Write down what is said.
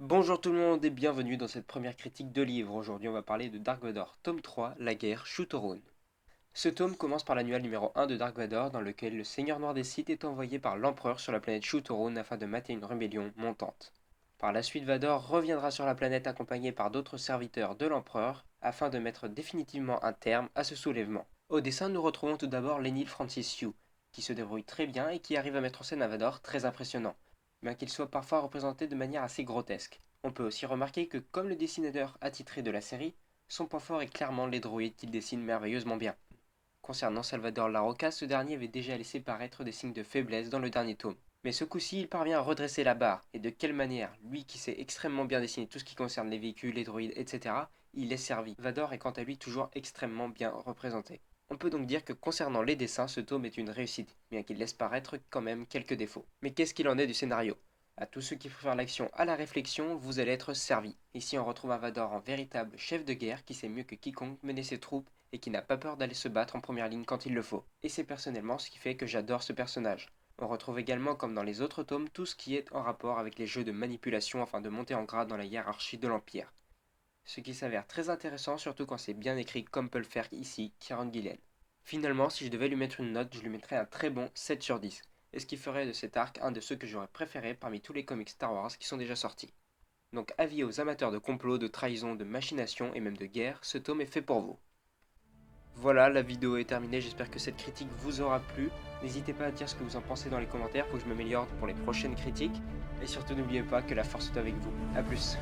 Bonjour tout le monde et bienvenue dans cette première critique de livre. Aujourd'hui on va parler de Dark Vador, tome 3, La guerre Shootorun. Ce tome commence par l'annual numéro 1 de Dark Vador dans lequel le Seigneur Noir des Sith est envoyé par l'Empereur sur la planète Shootorun afin de mater une rébellion montante. Par la suite Vador reviendra sur la planète accompagné par d'autres serviteurs de l'Empereur afin de mettre définitivement un terme à ce soulèvement. Au dessin nous retrouvons tout d'abord Lenil Francis Yu, qui se débrouille très bien et qui arrive à mettre en scène un Vador très impressionnant bien qu'il soit parfois représenté de manière assez grotesque. On peut aussi remarquer que, comme le dessinateur attitré de la série, son point fort est clairement les droïdes qu'il dessine merveilleusement bien. Concernant Salvador Larroca, ce dernier avait déjà laissé paraître des signes de faiblesse dans le dernier tome. Mais ce coup-ci, il parvient à redresser la barre, et de quelle manière, lui qui sait extrêmement bien dessiner tout ce qui concerne les véhicules, les droïdes, etc., il est servi. Vador est quant à lui toujours extrêmement bien représenté. On peut donc dire que concernant les dessins, ce tome est une réussite, bien qu'il laisse paraître quand même quelques défauts. Mais qu'est-ce qu'il en est du scénario? À tous ceux qui préfèrent l'action à la réflexion, vous allez être servis. Ici on retrouve un Vador en véritable chef de guerre qui sait mieux que quiconque mener ses troupes et qui n'a pas peur d'aller se battre en première ligne quand il le faut. Et c'est personnellement ce qui fait que j'adore ce personnage. On retrouve également, comme dans les autres tomes, tout ce qui est en rapport avec les jeux de manipulation afin de monter en grade dans la hiérarchie de l'Empire. Ce qui s'avère très intéressant surtout quand c'est bien écrit comme peut le faire ici Kieran Gillen. Finalement, si je devais lui mettre une note, je lui mettrais un très bon 7 sur 10, et ce qui ferait de cet arc un de ceux que j'aurais préféré parmi tous les comics Star Wars qui sont déjà sortis. Donc avis aux amateurs de complot, de trahison, de machination et même de guerre, ce tome est fait pour vous. Voilà, la vidéo est terminée, j'espère que cette critique vous aura plu. N'hésitez pas à dire ce que vous en pensez dans les commentaires pour que je m'améliore pour les prochaines critiques. Et surtout n'oubliez pas que la force est avec vous. A plus.